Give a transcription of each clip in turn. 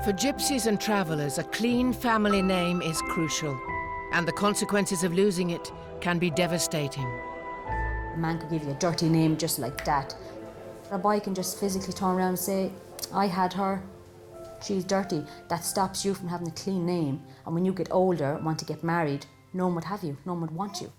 For gypsies and travellers, a clean family name is crucial, and the consequences of losing it can be devastating. A man could give you a dirty name just like that. A boy can just physically turn around and say, I had her, she's dirty. That stops you from having a clean name. And when you get older and want to get married, no one would have you, no one would want you.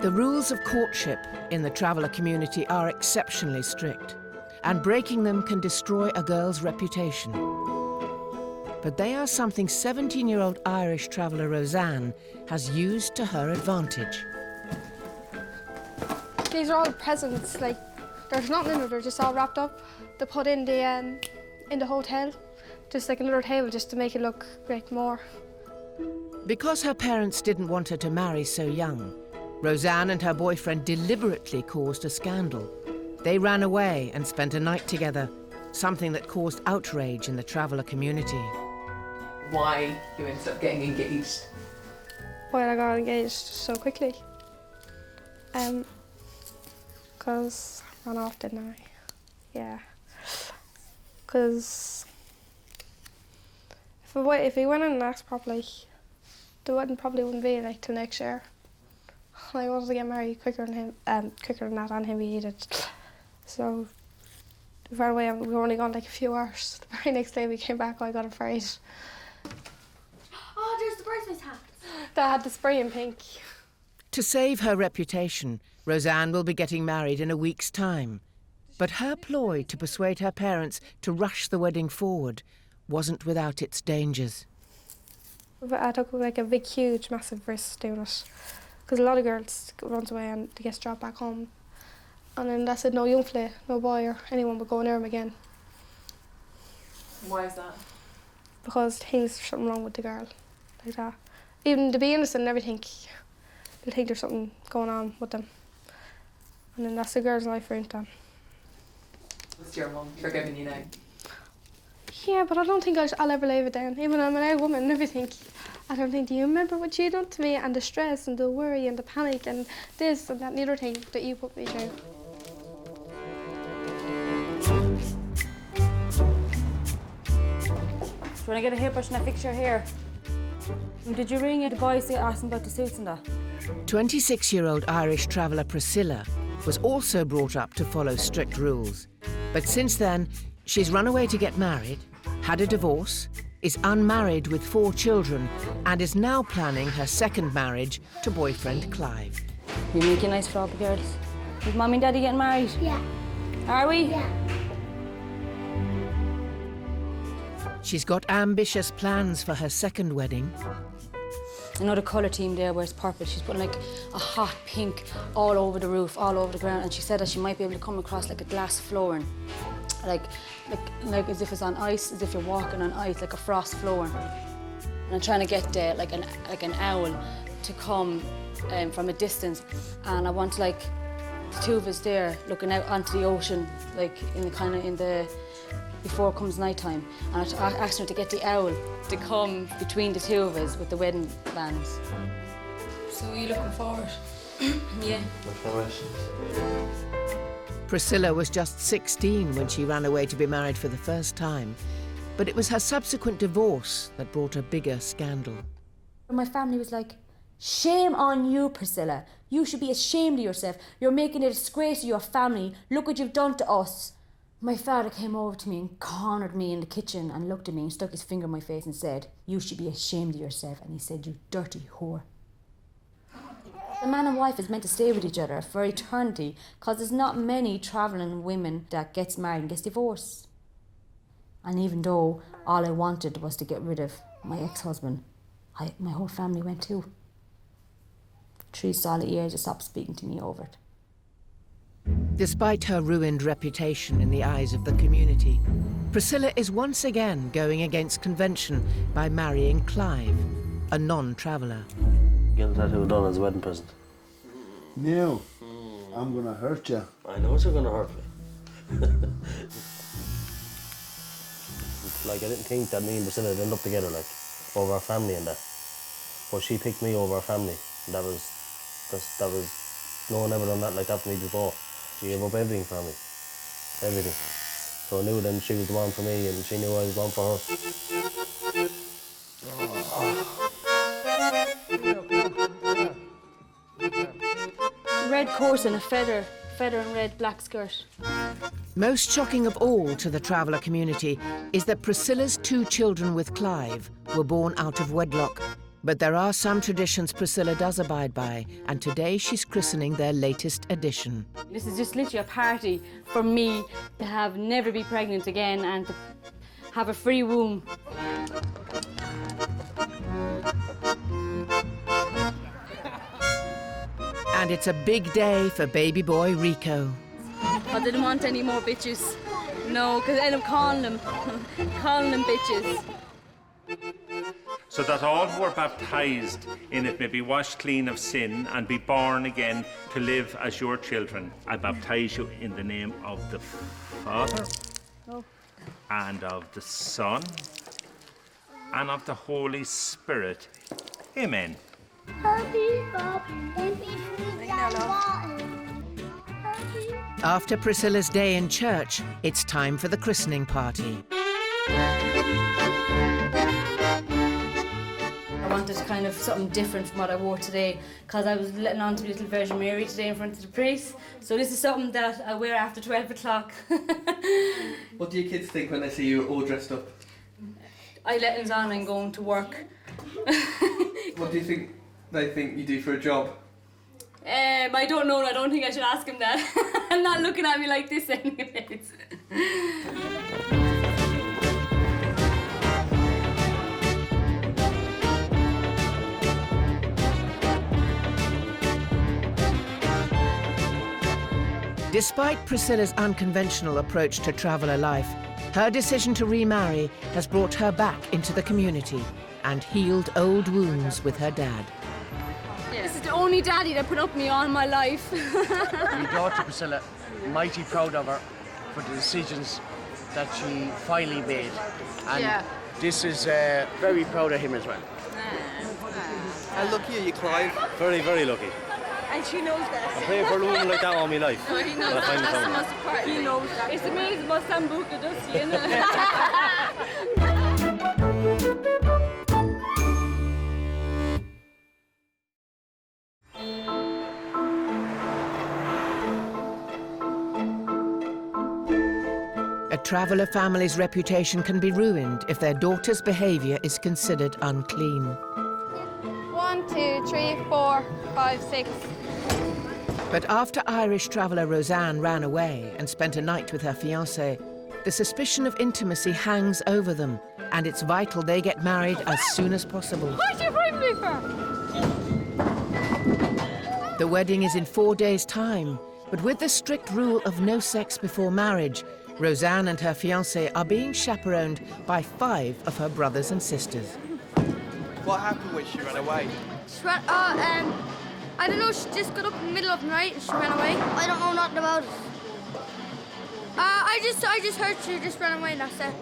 The rules of courtship in the traveller community are exceptionally strict, and breaking them can destroy a girl's reputation. But they are something 17-year-old Irish traveller Roseanne has used to her advantage. These are all presents, like, there's nothing in it, they're just all wrapped up. They put in the hotel, just like another table, just to make it look like more. Because her parents didn't want her to marry so young, Roseanne and her boyfriend deliberately caused a scandal. They ran away and spent a night together, something that caused outrage in the traveller community. Why you ended up getting engaged? Why I got engaged so quickly? Because I ran off, didn't I? Yeah. Because if he went in and asked properly, the wedding probably wouldn't be like till next year. I wanted to get married quicker than him, quicker than that, and him he did. So we ran away, and we were only gone like a few hours. The very next day we came back, I got afraid. Oh, there's the bridesmaid's hat. That had the spray in pink. To save her reputation, Roseanne will be getting married in a week's time. But her ploy to persuade her parents to rush the wedding forward wasn't without its dangers. I took like a big, huge, massive risk doing it. Because a lot of girls runs away and they get dropped back home. And then that's it, no young fella, no boy or anyone would go near him again. Why is that? Because there's something wrong with the girl, like that. Even to be innocent and everything, they'll think there's something going on with them. And then that's the girl's life ruined them. What's your mum forgiving you now? Yeah, but I don't think I'll ever leave it down. Even I'm an old woman and everything. I don't think, do you remember what you done to me, and the stress and the worry and the panic and this and that and the other thing that you put me through? Do you want to get a hairbrush and I fix your hair? Did you ring the boys to ask them about the suits and that? 26-year-old Irish traveller Priscilla was also brought up to follow strict rules. But since then, she's run away to get married, had a divorce, is unmarried with 4 children, and is now planning her second marriage to boyfriend Clive. You're making nice for all the girls. Is Mummy and Daddy getting married? Yeah. Are we? Yeah. She's got ambitious plans for her second wedding. I know the colour team there where it's purple. She's putting like a hot pink all over the roof, all over the ground, and she said that she might be able to come across like a glass flooring. Like as if it's on ice, as if you're walking on ice, like a frost flooring. And I'm trying to get like an owl to come from a distance, and I want like the two of us there looking out onto the ocean, like before it comes night time. And I asked her to get the owl to come between the two of us with the wedding bands. So are you looking forward? Yeah. Priscilla was just 16 when she ran away to be married for the first time, but it was her subsequent divorce that brought a bigger scandal. My family was like, shame on you, Priscilla. You should be ashamed of yourself. You're making a disgrace to your family. Look what you've done to us. My father came over to me and cornered me in the kitchen and looked at me and stuck his finger in my face and said, you should be ashamed of yourself. And he said, you dirty whore. The man and wife is meant to stay with each other for eternity, because there's not many travelling women that gets married and gets divorced. And even though all I wanted was to get rid of my ex-husband, my whole family went too. 3 solid years, they stopped speaking to me over it. Despite her ruined reputation in the eyes of the community, Priscilla is once again going against convention by marrying Clive, a non-traveller. Get a tattoo done as a wedding present. No, I'm gonna hurt you. I know you're gonna hurt me. Like, I didn't think that me and Priscilla would end up together, like, over our family and that. But she picked me over our family. That was no one ever done that like that for me before. She gave up everything for me. Everything. So I knew then she was the one for me and she knew I was the one for her. Red coat and a feather and red black skirt. Most shocking of all to the traveller community is that Priscilla's 2 children with Clive were born out of wedlock. But there are some traditions Priscilla does abide by, and today she's christening their latest addition. This is just literally a party for me to have never be pregnant again and to have a free womb. And it's a big day for baby boy Rico. I didn't want any more bitches. No, because I end up calling them bitches. So that all who are baptised in it may be washed clean of sin and be born again to live as your children. I baptise you in the name of the Father and of the Son and of the Holy Spirit. Amen. After Priscilla's day in church, it's time for the christening party. I wanted kind of something different from what I wore today because I was letting on to Little Virgin Mary today in front of the priest. So this is something that I wear after 12 o'clock. What do your kids think when they see you all dressed up? I let them on and going to work. What do you think they think you do for a job? I don't know. I don't think I should ask him that. I'm not looking at me like this anyways. Despite Priscilla's unconventional approach to traveller life, her decision to remarry has brought her back into the community and healed old wounds with her dad. This is the only daddy that put up with me all my life. My daughter Priscilla, mighty proud of her for the decisions that she finally made. And this is very proud of him as well. How lucky are you, Clive? Very, very lucky. And she knows that. I'm praying for a woman like that all my life. No, he knows that. That's the most important. He knows that. It's amazing what Sambuca does to you, isn't A traveller family's reputation can be ruined if their daughter's behaviour is considered unclean. 1, 2, 3, 4, 5, 6. But after Irish traveller Roseanne ran away and spent a night with her fiancé, the suspicion of intimacy hangs over them, and it's vital they get married as soon as possible. What are you bringing me for? The wedding is in 4 days' time, but with the strict rule of no sex before marriage, Roseanne and her fiancé are being chaperoned by 5 of her brothers and sisters. What happened when she ran away? She ran, I don't know, she just got up in the middle of the night and she ran away. I don't know nothing about it. I just heard she just ran away and that's it.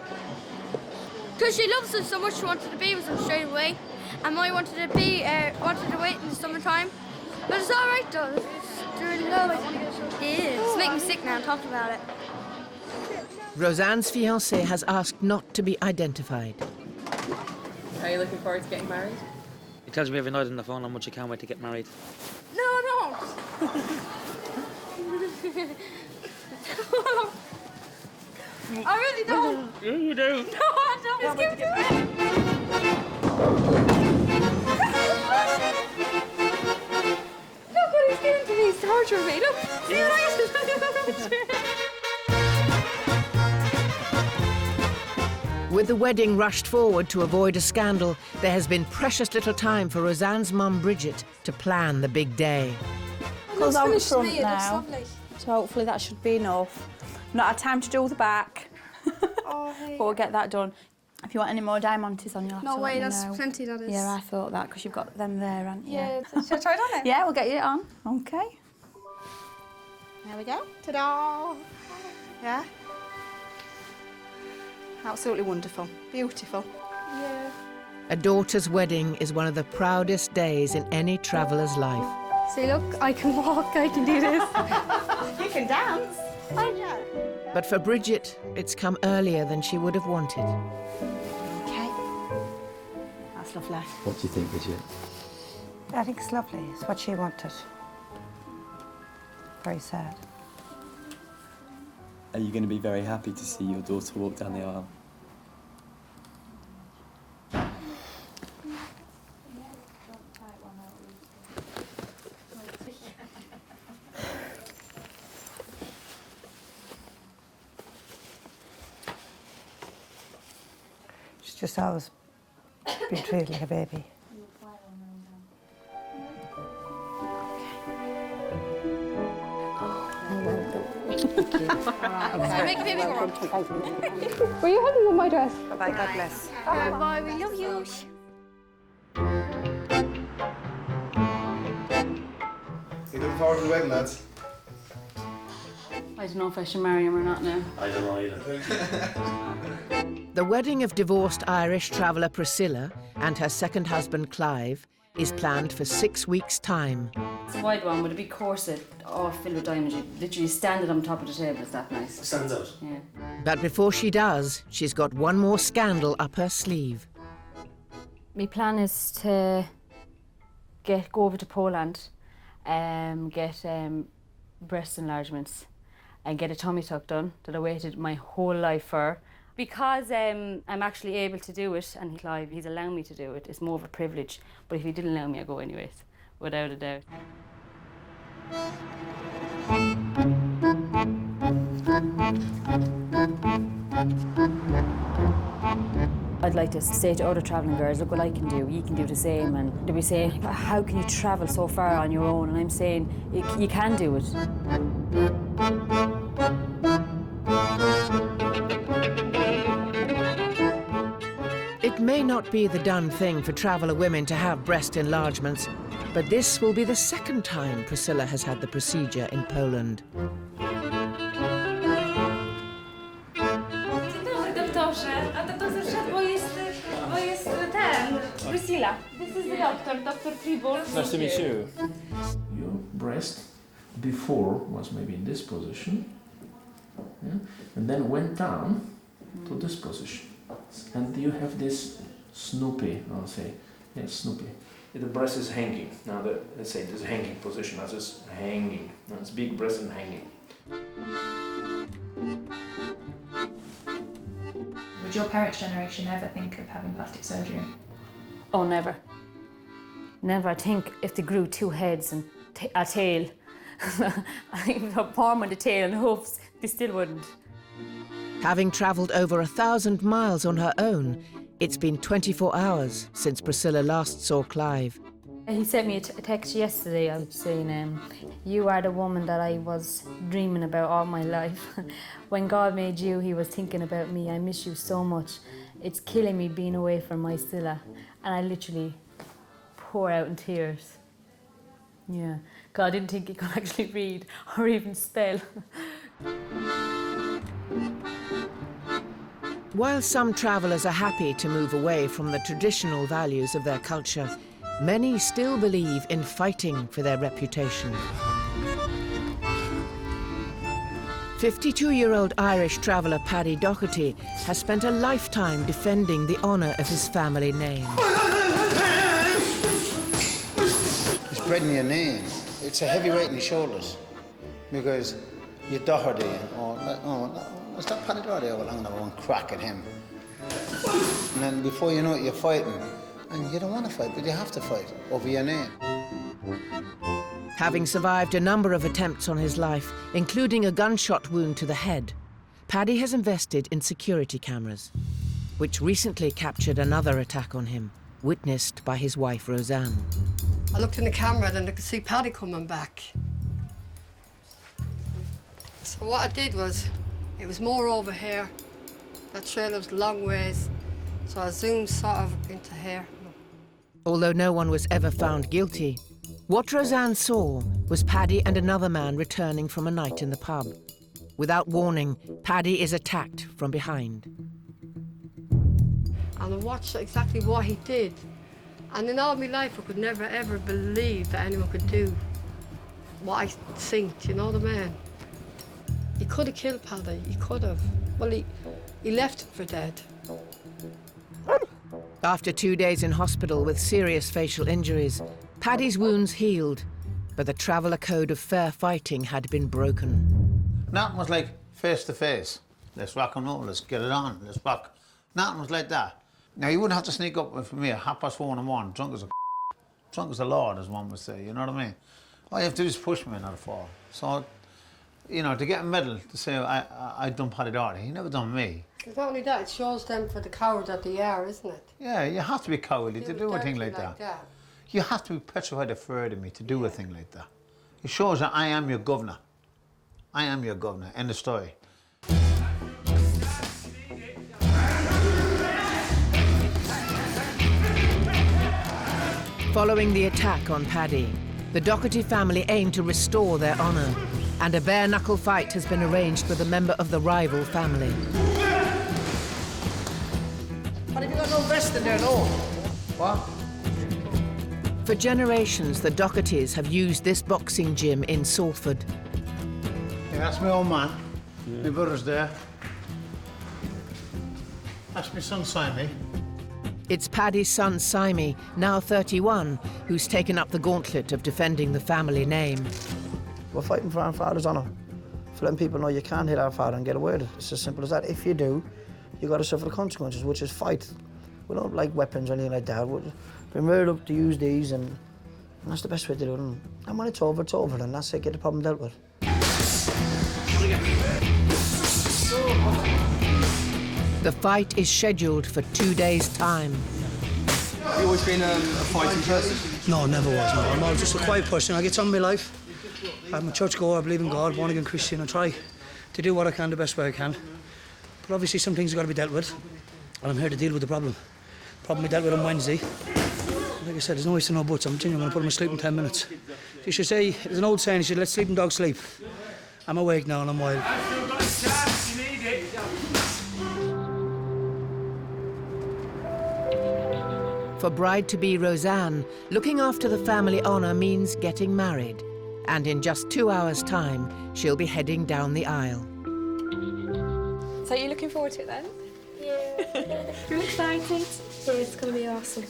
Because she loves us so much, she wanted to be with us straight away. And I wanted to wait in the summertime. But it's all right though, it's really lovely. It's making me sick now talking about it. Roseanne's fiancé has asked not to be identified. Are you looking forward to getting married? He tells me every night on the phone how much he can't wait to get married. No, I don't. I really don't. Yeah, you do. No, I don't. Just give it to me. Look what he's doing to me. He's torturing me. Look. See what I With the wedding rushed forward to avoid a scandal, there has been precious little time for Roseanne's mum Bridget to plan the big day. Because I'm front now, so hopefully that should be enough. Not had time to do the back, Oh, hey. but we'll get that done. If you want any more diamantes on, you'll have No to way, let me that's know. plenty, that is. Yeah, I thought that, because you've got them there, haven't you? Yeah, should I try it on it? Yeah, we'll get you it on. Okay. There we go. Ta-da! Yeah. Absolutely wonderful. Beautiful. Yeah. A daughter's wedding is one of the proudest days in any traveller's life. See, look, I can walk, I can do this. You can dance. But for Bridget, it's come earlier than she would have wanted. Okay. That's lovely. What do you think, Bridget? I think it's lovely. It's what she wanted. Very sad. Are you going to be very happy to see your daughter walk down the aisle? She's just always been treated like a baby. Were you happy with my dress? Bye-bye, God bless. Bye, we love you. You looking forward to the wedding, lads? I don't know if I should marry him or not now. I don't know either. The wedding of divorced Irish traveller Priscilla and her second husband Clive is planned for 6 weeks' time. It's a wide one with a big corset all filled with diamonds. You literally stand it on top of the table. It's that nice. It stands out. Yeah. But before she does, she's got one more scandal up her sleeve. My plan is to go over to Poland, get breast enlargements and get a tummy tuck done that I waited my whole life for. Because I'm actually able to do it, and he's allowing me to do it, it's more of a privilege. But if he didn't allow me, I'd go anyways, without a doubt. I'd like to say to other travelling girls, look what I can do, you can do the same. And they'll be saying, how can you travel so far on your own? And I'm saying, you can do it. It may not be the done thing for traveller women to have breast enlargements, but this will be the second time Priscilla has had the procedure in Poland. Priscilla, this is the doctor, Dr. Tribble. Nice to meet you. Your breast before was maybe in this position, yeah? And then went down to this position. And you have this Snoopy, I'll say. Yes, Snoopy. The breast is hanging. Now, let's say this hanging position, that's just hanging. Now it's big breast and hanging. Would your parents' generation ever think of having plastic surgery? Oh, never. Never. I think if they grew two heads and a tail, a palm and a tail and hoofs, they still wouldn't. Having travelled over 1,000 miles on her own, it's been 24 hours since Priscilla last saw Clive. He sent me a text yesterday saying, you are the woman that I was dreaming about all my life. When God made you, he was thinking about me. I miss you so much. It's killing me being away from my Scylla. And I literally pour out in tears. Yeah, God, I didn't think he could actually read or even spell. While some travellers are happy to move away from the traditional values of their culture, many still believe in fighting for their reputation. 52-year-old Irish traveller Paddy Doherty has spent a lifetime defending the honour of his family name. Spreading your name, it's a heavy weight on your shoulders because you're Doherty and it's not Paddy Doherty, well, I'm going to have one crack at him. And then before you know it, you're fighting. And you don't want to fight, but you have to fight over your name. Having survived a number of attempts on his life, including a gunshot wound to the head, Paddy has invested in security cameras, which recently captured another attack on him, witnessed by his wife Roseanne. I looked in the camera and I could see Paddy coming back. So what I did was, it was more over here. That trailer was a long ways, so I zoomed sort of into here. Although no one was ever found guilty, what Roseanne saw was Paddy and another man returning from a night in the pub. Without warning, Paddy is attacked from behind. And I watched exactly what he did. And in all my life, I could never, ever believe that anyone could do what I think, do you know what I mean? could have killed Paddy. He could have. Well, he left him for dead. After 2 days in hospital with serious facial injuries, Paddy's wounds healed, but the Traveller code of fair fighting had been broken. Nothing was like face to face. Let's rock and roll, let's get it on, let's rock. Nothing was like that. Now, you wouldn't have to sneak up with me at 4:30 in the morning, drunk as a lord, as one would say, you know what I mean? All you have to do is push me, not fall. So, you know, to get a medal, to say I done Paddy Doherty, he never done me. It's not only that, it shows them for the coward that they are, isn't it? Yeah, you have to be cowardly to do a thing like that. You have to be petrified afraid of me to do a thing like that. It shows that I am your governor. I am your governor. End of story. Following the attack on Paddy, the Doherty family aim to restore their honour, and a bare-knuckle fight has been arranged with a member of the rival family. But have you got no vest in there, no? What? For generations, the Dohertys have used this boxing gym in Salford. Yeah, that's my old man. My brother's there. That's my son, Simon. It's Paddy's son, Simon, now 31, who's taken up the gauntlet of defending the family name. We're fighting for our father's honour, for letting people know you can't hit our father and get away with it. It's as simple as that. If you do, you've got to suffer the consequences, which is fight. We don't like weapons or anything like that. We've been reared up to use these, and that's the best way to do it. And when it's over, and that's it, get the problem dealt with. The fight is scheduled for 2 days' time. Have you always been a fighting person? No, never was, no. I'm always just a quiet person. I get on with my life. I'm a churchgoer, I believe in God, born-again Christian. I try to do what I can the best way I can. But obviously some things have got to be dealt with, and I'm here to deal with the problem. The problem we dealt with on Wednesday. Like I said, there's no ifs and no buts. I'm genuinely going to put him to sleep in 10 minutes. You should say, there's an old saying, you should let sleeping dogs sleep. I'm awake now and I'm wild. For bride-to-be Roseanne, looking after the family honour means getting married. And in just 2 hours' time, she'll be heading down the aisle. So you're looking forward to it then? Yeah. You're excited? Yeah, it's going to be awesome.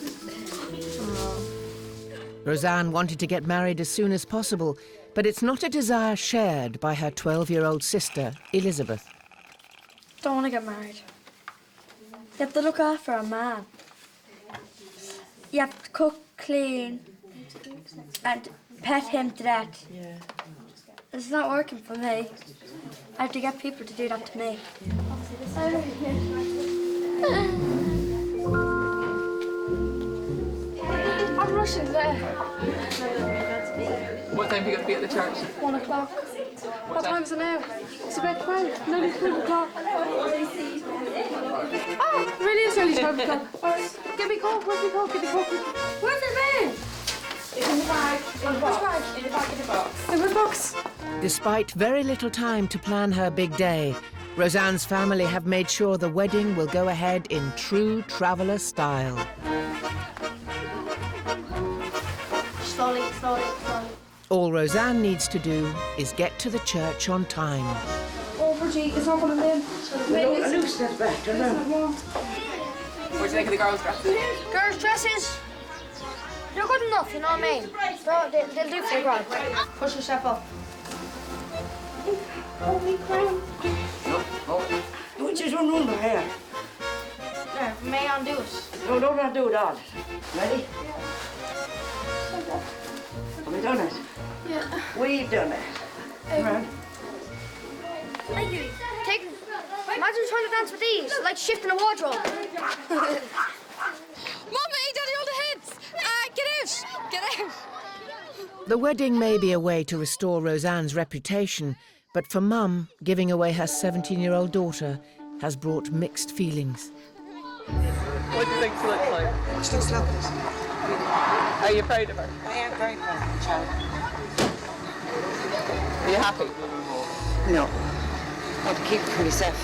Roseanne wanted to get married as soon as possible, but it's not a desire shared by her 12-year-old sister, Elizabeth. Don't want to get married. You have to look after a man. You have to cook, clean, and pet him to death. Yeah. It's not working for me. I have to get people to do that to me. I'm rushing there. What time are you going to be at the church? 1 o'clock. What time is it now? It's about 12, nearly 12 o'clock. Oh, it really is nearly 12 o'clock. Give me coke, where's my coke? Give me coke. Where's the van? It's in the bag. In the box. In the back of the box. In the box. Despite very little time to plan her big day, Roseanne's family have made sure the wedding will go ahead in true Traveller style. Slowly, slowly, slowly. All Roseanne needs to do is get to the church on time. Oh, Bridgie, it's not going to live. Loose that back, don't know. What do you think of the girls' dresses? Girls' dresses? They're good enough, you know what I mean? They'll do for the ground. Push yourself up. You just run under here. There, may I undo it? No, don't do it all. Ready? Have we done it? Yeah. We've done it. Come on. Thank you. Imagine trying to dance with these, like shifting a wardrobe. Mummy, Daddy, hold the heads! Get out! Get out! The wedding may be a way to restore Roseanne's reputation, but for Mum, giving away her 17-year-old daughter has brought mixed feelings. What do you think she looks like? She looks lovely. Are you proud of her? I am very proud of the child. Are you happy? No. I want to keep it for myself.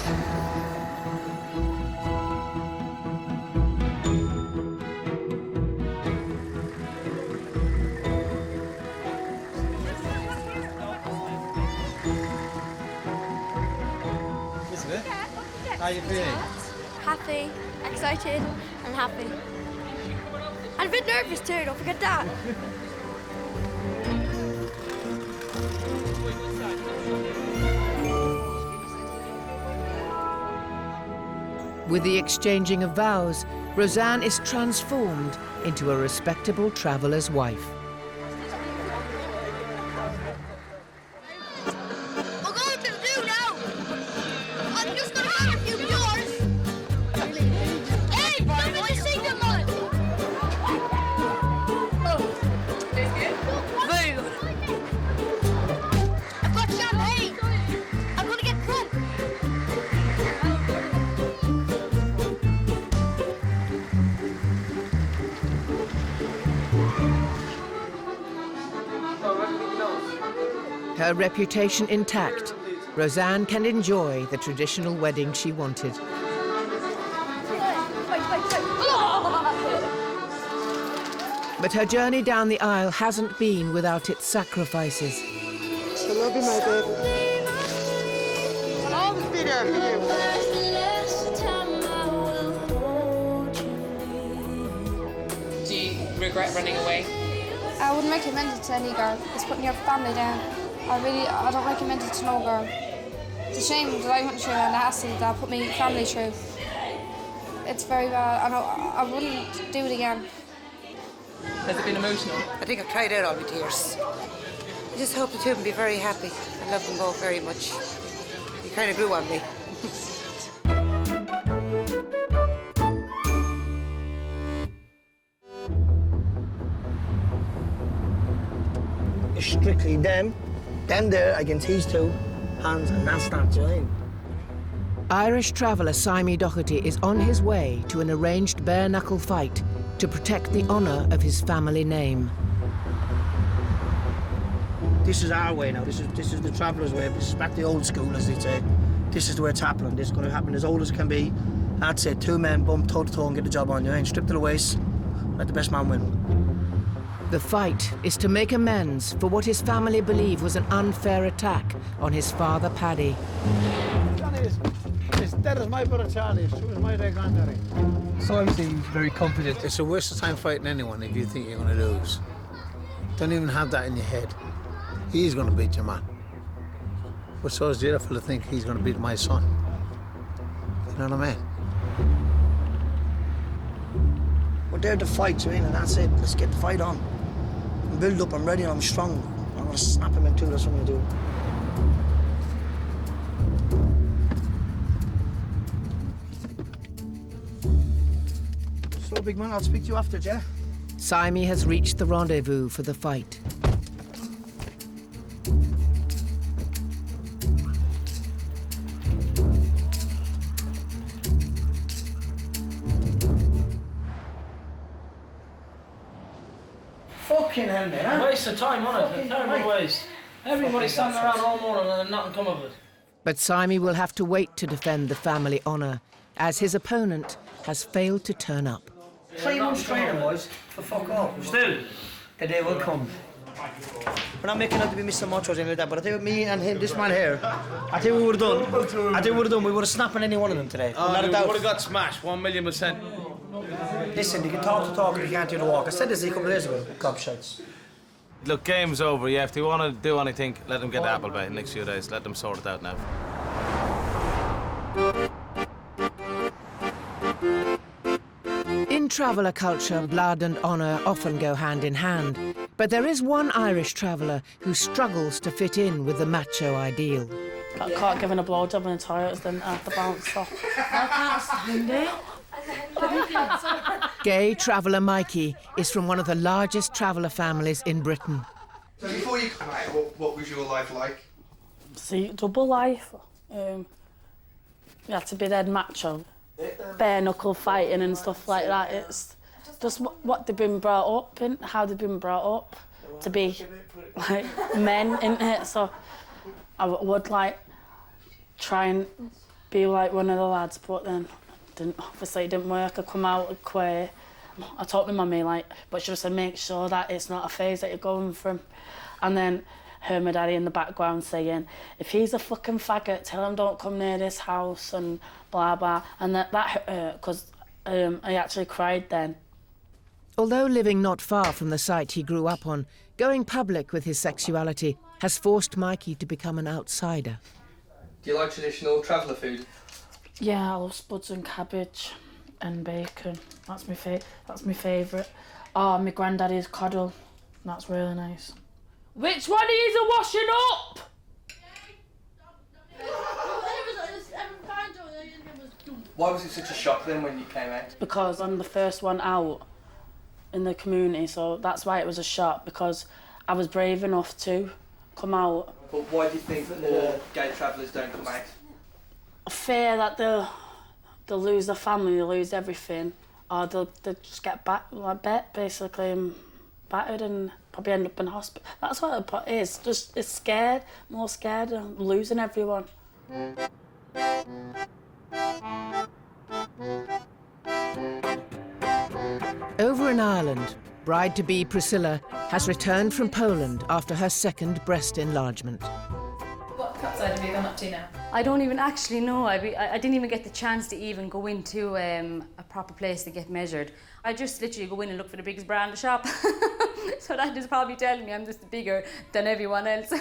How are you feeling? Happy, excited, and happy. And a bit nervous too, don't forget that. With the exchanging of vows, Roseanne is transformed into a respectable traveller's wife. We're going to the zoo now. I'm just going to have a few yours. Hey, somebody sing them, man. Very good. I've got champagne. I'm going to get drunk. Her reputation intact, Roseanne can enjoy the traditional wedding she wanted. But her journey down the aisle hasn't been without its sacrifices. I love you, my baby. I'll always be there for you. Do you regret running away? I wouldn't recommend it to any girl. It's putting your family down. I don't recommend it to no girl. It's a shame that I went through and the hassle that put my family through. It's very bad. I wouldn't do it again. Has it been emotional? I think I've cried out all my tears. I just hope the two can be very happy. I love them both very much. He kind of grew on me. It's strictly them there against these two hands, and that's that, do you know what I mean? Irish traveller Simon Doherty is on his way to an arranged bare-knuckle fight to protect the honour of his family name. This is our way now. This is the traveller's way. This is back to the old school, as they say. This is the way it's happening. This is going to happen as old as can be. That's it. Two men bump toe to toe and get the job on you. And strip to the waist. Let the best man win. The fight is to make amends for what his family believe was an unfair attack on his father, Paddy. Johnny is as dead as my brother Charlie, as true as my dead granddaddy. So obviously very confident. It's a waste of time fighting anyone if you think you're going to lose. Don't even have that in your head. He's going to beat your man. But so is the other fella think he's going to beat my son. You know what I mean? We're there to fight, you know, and that's it. Let's get the fight on. I'm built up, I'm ready, and I'm strong. I'm going to snap him in two, that's what I'm going to do. So, big man, I'll speak to you after, yeah? Simon has reached the rendezvous for the fight. Fucking hell, mate, huh? Waste of time, wasn't it? A terrible waste. Everybody's standing around all morning and nothing come of it. But Simon will have to wait to defend the family honour, as his opponent has failed to turn up. 3 months training, boys, for fuck off. Still, The day will come. We're not making out to be Mr. Macho or anything like that, but I think me and him, this man here, I think we would have done. We would have snapped on any one of them today. Oh, we would have got smashed, 1,000,000%. Listen, you can talk the talk, you can't do the walk. I said this a couple of days ago, gobshites. Look, game's over. Yeah, if they want to do anything, let them get the apple by the next few days. Let them sort it out now. In traveller culture, blood and honour often go hand in hand. But there is one Irish traveller who struggles to fit in with the macho ideal. I can't give in a blowjob in the toilets, then I have to bounce off. I can't stand it. Gay traveller Mikey is from one of the largest traveller families in Britain. So before you come out, what was your life like? See, double life. You had to be dead macho. Bare knuckle fighting and stuff like that. It's just what they've been brought up in, how they've been brought up to be like men, isn't it? So I would like try and be like one of the lads, but then obviously it didn't work. I come out and queer. I told my mummy, like, but she just said make sure that it's not a phase that you're going from. And then heard my daddy in the background saying, if he's a fucking faggot, tell him don't come near this house and blah, blah. And that hurt, because I actually cried then. Although living not far from the site he grew up on, going public with his sexuality has forced Mikey to become an outsider. Do you like traditional traveller food? Yeah, I love spuds and cabbage and bacon. That's my favourite. Oh, my granddaddy's coddle. That's really nice. Which one of you are washing up? Why was it such a shock then when you came out? Because I'm the first one out in the community, so that's why it was a shock, because I was brave enough to come out. But why do you think that more gay travellers don't come out? I fear that they'll lose their family, they'll lose everything, or they'll just get basically battered and probably end up in hospital. That's what it is. Just it's scared, more scared of losing everyone. Over in Ireland, bride-to-be Priscilla has returned from Poland after her second breast enlargement. What side have you gone up to now? I don't even actually know. I didn't even get the chance to even go into a proper place to get measured. I just literally go in and look for the biggest bra in the shop. So that is probably telling me I'm just bigger than everyone else.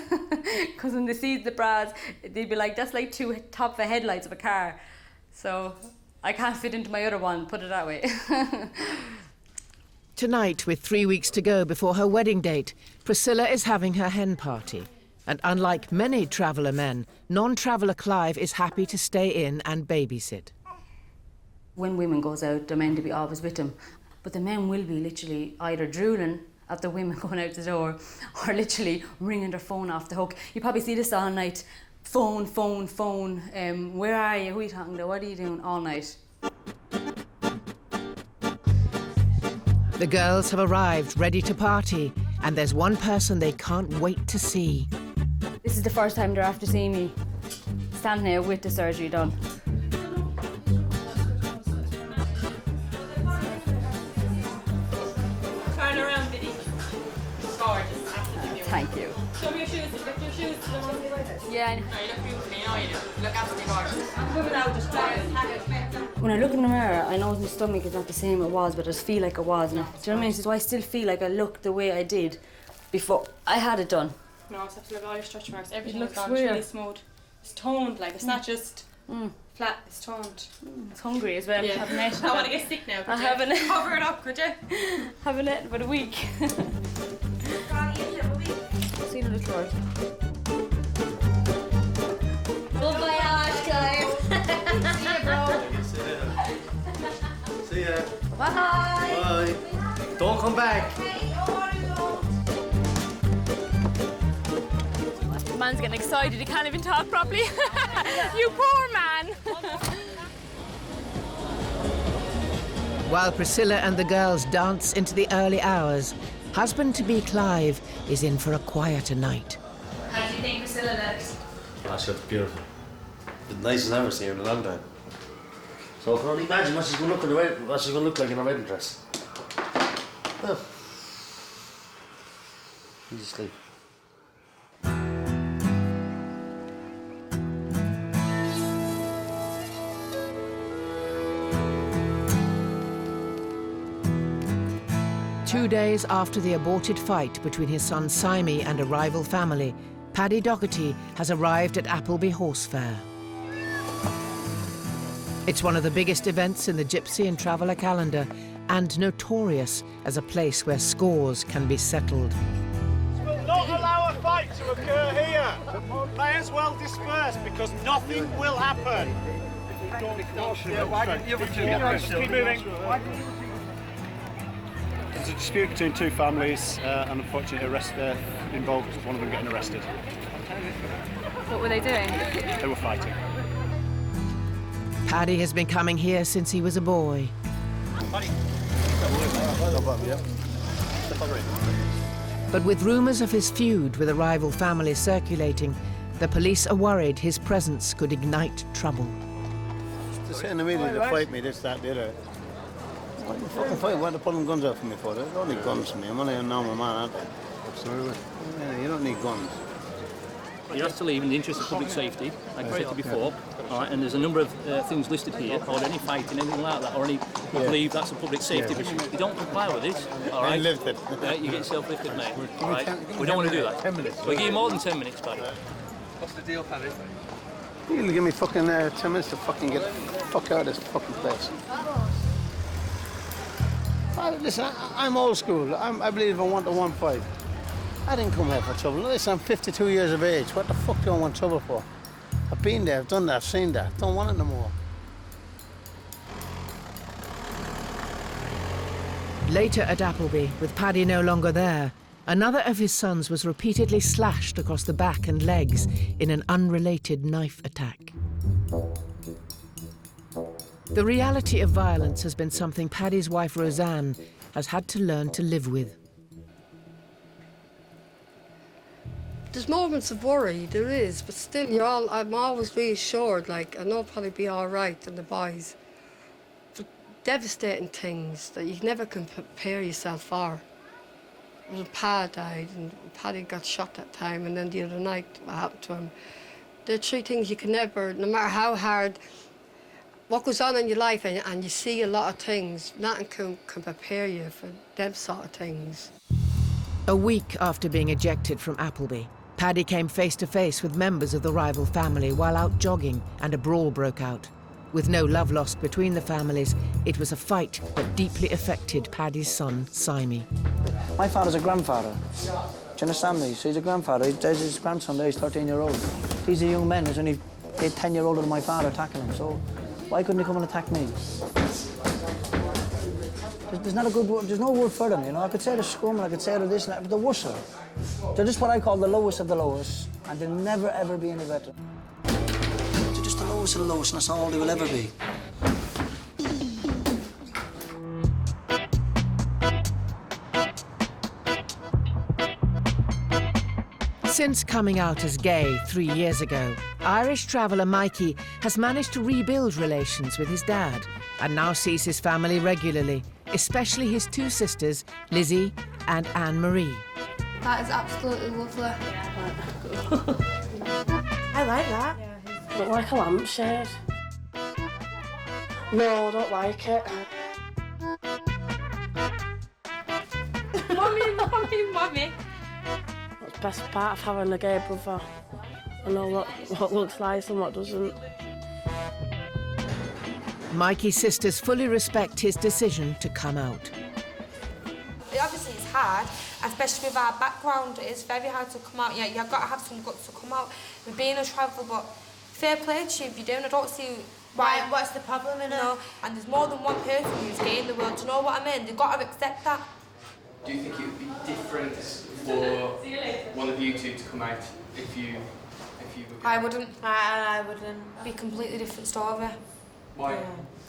Because when they see the bras, they'd be like, that's like 2 top of the headlights of a car. So I can't fit into my other one, put it that way. Tonight, with 3 weeks to go before her wedding date, Priscilla is having her hen party. And unlike many traveller men, non-traveller Clive is happy to stay in and babysit. When women goes out, they're meant to be always with them. But the men will be literally either drooling at the women going out the door or literally ringing their phone off the hook. You probably see this all night. Phone, phone, phone. Where are you? Who are you talking to? What are you doing all night? The girls have arrived ready to party, and there's one person they can't wait to see. This is the first time they're after seeing me standing here with the surgery done. Turn around, Biddy. Gorgeous. Thank you. Show me your shoes. Lift your shoes to the one you like it. Yeah, I know. No, you look beautiful. You know you do. Look absolutely gorgeous. I'm moving out just When I look in the mirror, I know my stomach is not the same it was, but I just feel like it was. And do you know what I mean? So I still feel like I look the way I did before I had it done. No, it's absolutely all your stretch marks. Everything looks looks gone. weird. It's really smooth. It's toned, like it's not just flat. It's toned. It's hungry as well. Yeah. Haven't eaten. I want to get sick now. I haven't. Cover it up, could you? Haven't eaten for a week. See you in the drawer. Bon voyage, Clive. See you, bro. See ya. Bye. Bye. Don't come back. The man's getting excited. He can't even talk properly. You poor man. While Priscilla and the girls dance into the early hours, husband-to-be Clive is in for a quieter night. How do you think Priscilla looks? Oh, she looks beautiful. The nicest I've ever seen her in a long time. So I can only imagine what she's going to look like in a wedding dress. Oh. Easy sleep. Two days after the aborted fight between his son Simey and a rival family, Paddy Doherty has arrived at Appleby Horse Fair. It's one of the biggest events in the Gypsy and Traveller calendar and notorious as a place where scores can be settled. Will not allow a fight to occur here. May as well disperse because nothing will happen. Keep moving. There's a dispute between two families and unfortunately involved one of them getting arrested. What were they doing? They were fighting. Paddy has been coming here since he was a boy. But with rumours of his feud with a rival family circulating, the police are worried his presence could ignite trouble. They're saying to me to fight me, this, that, the other. Why the fucking fight? Why are they pulling guns out for me for? They don't need guns for me. I'm only a normal man, aren't they? Absolutely. Yeah, you don't need guns. You have to leave in the interest of public safety, like I said to you before. All right, and there's a number of things listed here, or any fighting, anything like that, or any believe that's a public safety issue. You don't comply with it, all right? Lifted. You get yourself lifted, mate. All right? We don't want to do that. 10 minutes. We'll give you more than 10 minutes, buddy. What's the deal, Paddy? You can give me fucking 10 minutes to fucking get the fuck out of this fucking place. Listen, I'm old school. I believe in 1 to 1 fight. I didn't come here for trouble. Listen, I'm 52 years of age. What the fuck do I want trouble for? I've been there, I've done that, I've seen that. Don't want it no more. Later at Appleby, with Paddy no longer there, another of his sons was repeatedly slashed across the back and legs in an unrelated knife attack. The reality of violence has been something Paddy's wife Roseanne has had to learn to live with. There's moments of worry, there is, but still, I'm always reassured, like, I know Paddy'll be all right and the boys. But devastating things that you never can prepare yourself for. When Pa died and Paddy got shot that time, and then the other night, what happened to him. There are 3 things you can never, no matter how hard, what goes on in your life, and you see a lot of things, nothing can prepare you for them sort of things. A week after being ejected from Appleby, Paddy came face to face with members of the rival family while out jogging, and a brawl broke out. With no love lost between the families, it was a fight that deeply affected Paddy's son, Simey. My father's a grandfather. Do you understand me? So he's a grandfather. There's his grandson there, he's 13-year-old. These are young men. There's only 10-year older than my father attacking him. So why couldn't he come and attack me? There's not a good word, there's no word for them, you know. I could say they're scum, and I could say they're this and that, but they're worse. They're just what I call the lowest of the lowest, and they'll never ever be any better. They're just the lowest of the lowest, and that's all they will ever be. Since coming out as gay 3 years ago, Irish traveller Mikey has managed to rebuild relations with his dad and now sees his family regularly, especially his 2 sisters, Lizzie and Anne-Marie. That is absolutely lovely. I like that. Look like a lampshade. No, I don't like it. Mummy. That's the best part of having a gay brother. I know what looks nice and what doesn't. Mikey's sisters fully respect his decision to come out. Obviously it's hard, especially with our background. It's very hard to come out. Yeah, you've got to have some guts to come out. We've been a traveller, but fair play to you if you're doing. I don't see why. What's the problem in it? No, and there's more than one person who's gay in the world. Do you know what I mean? They've got to accept that. Do you think it would be different for one of you two to come out if you were gay? I wouldn't. I wouldn't. Be a completely different story. Why?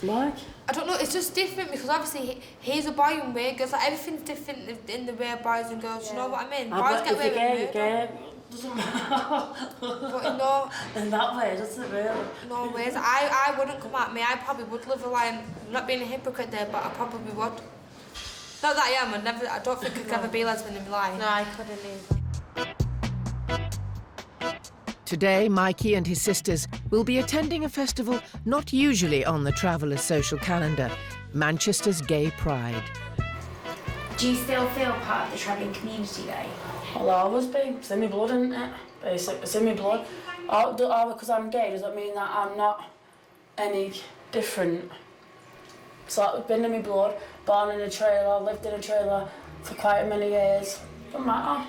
Why? I don't know, it's just different because obviously he's a boy and we're girls. Like, everything's different in the way boys and girls, you know what I mean? Boys get away with murder. Gay, doesn't matter. But no. In that way, doesn't it really? No ways. I wouldn't come at me. I probably would live a lie. I'm not being a hypocrite there, but I probably would. Not that I am. I don't think I could ever be a lesbian in my life. No, I couldn't either. Today, Mikey and his sisters will be attending a festival not usually on the traveller's social calendar, Manchester's Gay Pride. Do you still feel part of the travelling community though? Well, I'll always be. It's in my blood, isn't it? Basically, it's in my blood. Because I'm gay doesn't mean that I'm not any different. So it's been in my blood, born in a trailer, lived in a trailer for quite many years. Doesn't matter.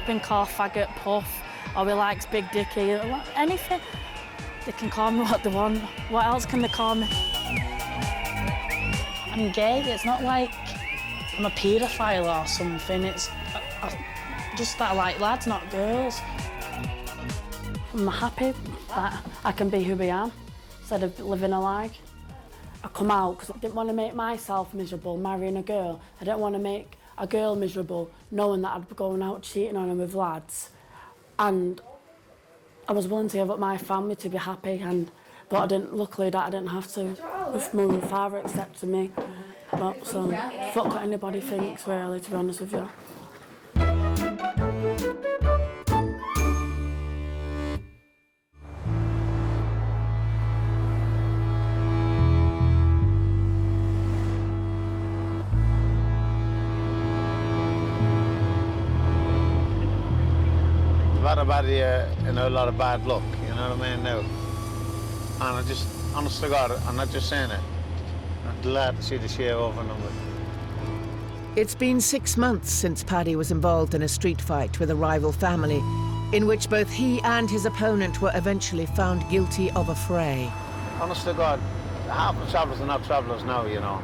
Been called faggot, puff, or he likes big dicky, anything. They can call me what they want. What else can they call me? I'm gay, it's not like I'm a paedophile or something. It's just that I like lads, not girls. I'm happy that I can be who I am instead of living a lie. I come out because I didn't want to make myself miserable marrying a girl. I don't want to make a girl miserable, knowing that I'd be going out cheating on him with lads. And I was willing to give up my family to be happy, but I didn't. Luckily, that I didn't have to. With mum and father accepting me. But so, fuck what anybody thinks, really, to be honest with you. A lot of bad and a lot of bad luck, you know what I mean, now. And I just, honest to God, I'm not just saying it. I'm glad to see the share over and over. It's been 6 months since Paddy was involved in a street fight with a rival family, in which both he and his opponent were eventually found guilty of a fray. Honest to God, half the travellers are not travellers now, you know.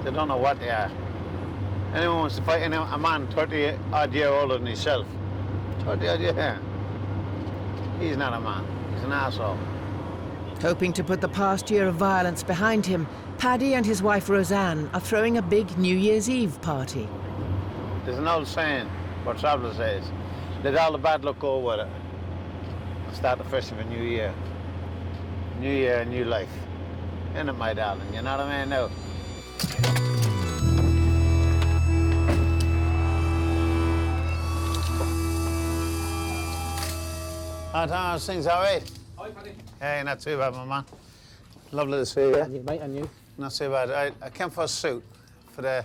They don't know what they are. Anyone wants to fight a man 30-odd years older than himself. 30-odd years. He's not a man. He's an arsehole. Hoping to put the past year of violence behind him, Paddy and his wife Roseanne are throwing a big New Year's Eve party. There's an old saying, what Traveller says, let all the bad luck go with it. And start afresh of a new year. New year, new life. Isn't it, my darling? You know what I mean now? Hi, Thomas, things all right? Hi, Paddy. Hey, not too bad, my man. Lovely to see you. And you, mate, and you. Not too bad. I came for a suit for the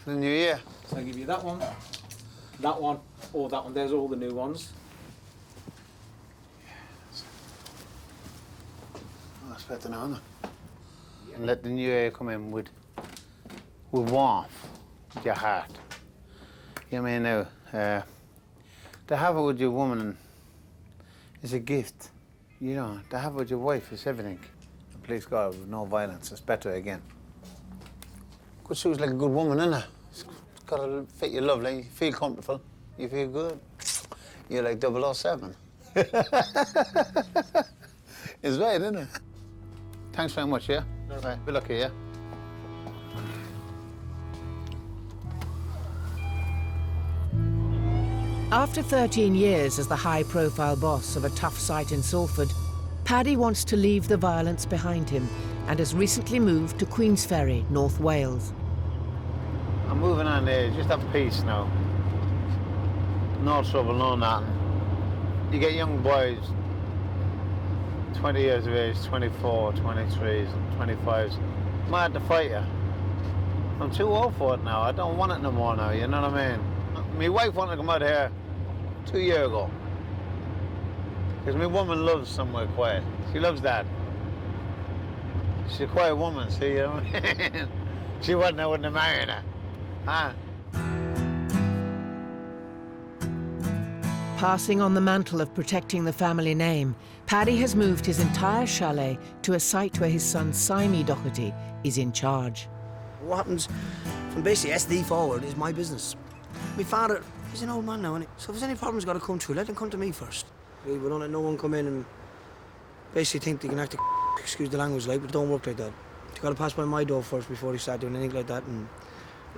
new year. So I'll give you that one, or that one. There's all the new ones. Oh, that's better now, isn't it? And let the new year come in with warmth, with your heart. You know what I mean now? To have it with your woman is a gift. You know, to have it with your wife is everything. And please God, with no violence, it's better again. Good suit's like a good woman, isn't it? It's got to fit you lovely, you feel comfortable, you feel good. You're like 007. It's right, isn't it? Thanks very much, yeah? Right. Good luck here, yeah? After 13 years as the high-profile boss of a tough site in Salford, Paddy wants to leave the violence behind him and has recently moved to Queensferry, North Wales. I'm moving on there, just have peace now. No trouble, no nothing. You get young boys, 20 years of age, 24, 23s, and 25s, mad to fight you. I'm too old for it now, I don't want it no more now, you know what I mean? My wife wanted to come out here 2 years ago. Because my woman loves somewhere quiet. She loves that. She's a quiet woman, see, you know what I mean? She wouldn't have married her. Huh? Passing on the mantle of protecting the family name, Paddy has moved his entire chalet to a site where his son Simey Doherty is in charge. What happens from basically SD forward is my business. My father, he's an old man now, isn't he? So if there's any problems got to come through, let them come to me first. We don't let no one come in and basically think they can act excuse the language like, but it don't work like that. They got to pass by my door first before they start doing anything like that, and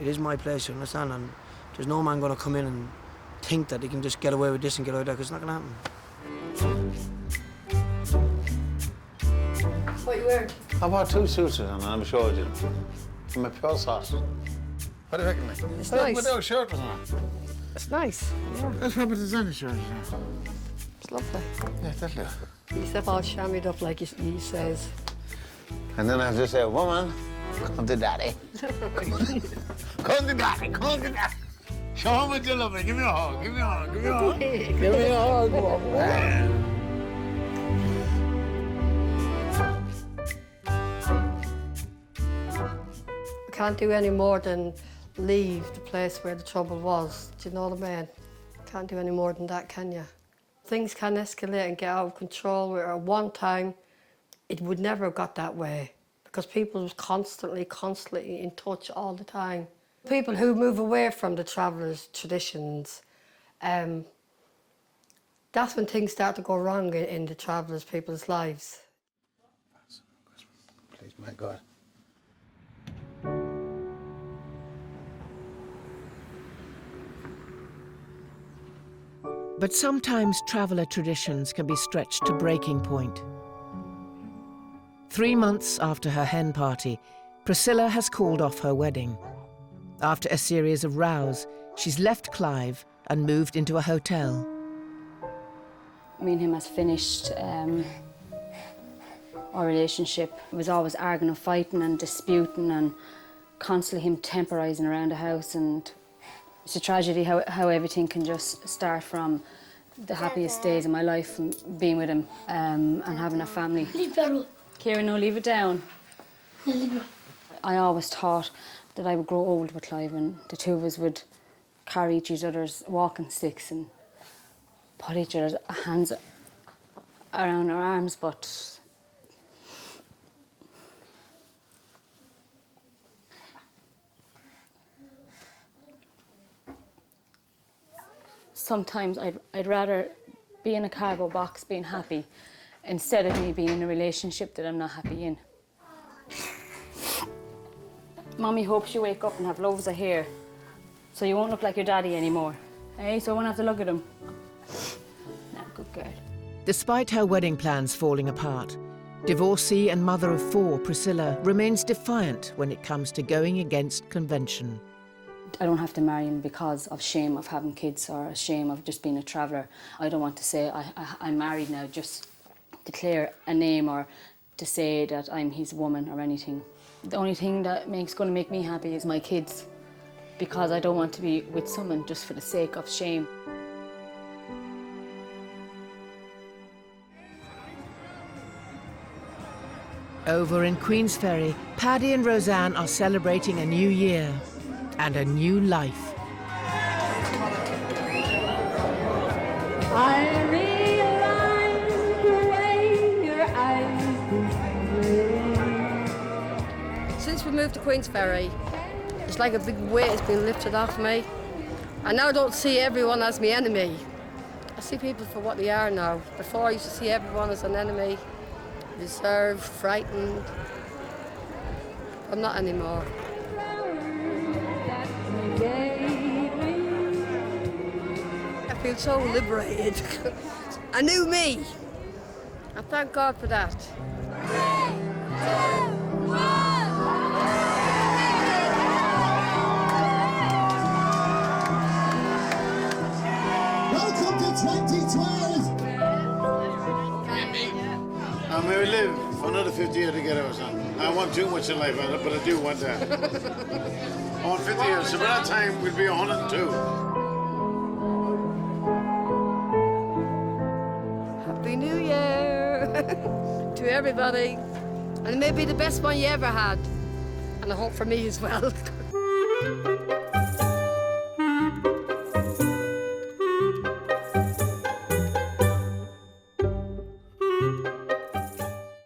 it is my place, you understand? And there's no man going to come in and think that he can just get away with this and get away with that, because it's not going to happen. What you wearing? I bought 2 suits and I'm sure you. From my pure sauce. What do you reckon, mate? It's nice. Without a shirt or something. It's nice. Yeah. That's what designer shirt. It's lovely. Yeah, that'll do. He's all shammied up like he says. And then I just say, woman, come to daddy. Come to daddy, come to daddy. Show him what you love me. Give me a hug, give me a hug, give me a hug. Give me a hug. I can't do any more than leave the place where the trouble was. Do you know what I mean? Can't do any more than that, can you? Things can escalate and get out of control, where at one time it would never have got that way, because people was constantly in touch all the time. People who move away from the travellers' traditions, that's when things start to go wrong in the travellers' people's lives. Please, my God. But sometimes traveller traditions can be stretched to breaking point. 3 months after her hen party, Priscilla has called off her wedding. After a series of rows, she's left Clive and moved into a hotel. Me and him has finished our relationship. It was always arguing and fighting and disputing and constantly him temporising around the house, and it's a tragedy how everything can just start from the happiest days of my life, from being with him and having a family. Kieran, no, leave it down. I always thought that I would grow old with Clive and the two of us would carry each other's walking sticks and put each other's hands around our arms, but sometimes I'd rather be in a cardboard box being happy instead of me being in a relationship that I'm not happy in. Mummy hopes you wake up and have loads of hair so you won't look like your daddy anymore. Hey, so I won't have to look at him. No, good girl. Despite her wedding plans falling apart, divorcee and mother of 4 Priscilla remains defiant when it comes to going against convention. I don't have to marry him because of shame of having kids or shame of just being a traveller. I don't want to say I'm married now, just declare a name or to say that I'm his woman or anything. The only thing that going to make me happy is my kids, because I don't want to be with someone just for the sake of shame. Over in Queensferry, Paddy and Roseanne are celebrating a new year and a new life. I realize the way your eyes display. Since we moved to Queensferry, it's like a big weight has been lifted off me. I now don't see everyone as my enemy. I see people for what they are now. Before I used to see everyone as an enemy, reserved, frightened. I'm not anymore. I feel so liberated. A new me. I thank God for that. 3, 2, 1. Welcome to 2012! I may live for another 50 years together or something. I want too much in life, but I do want that. I want 50 years, so by that time we'll be 102. Happy New Year to everybody. And it may be the best one you ever had. And I hope for me as well.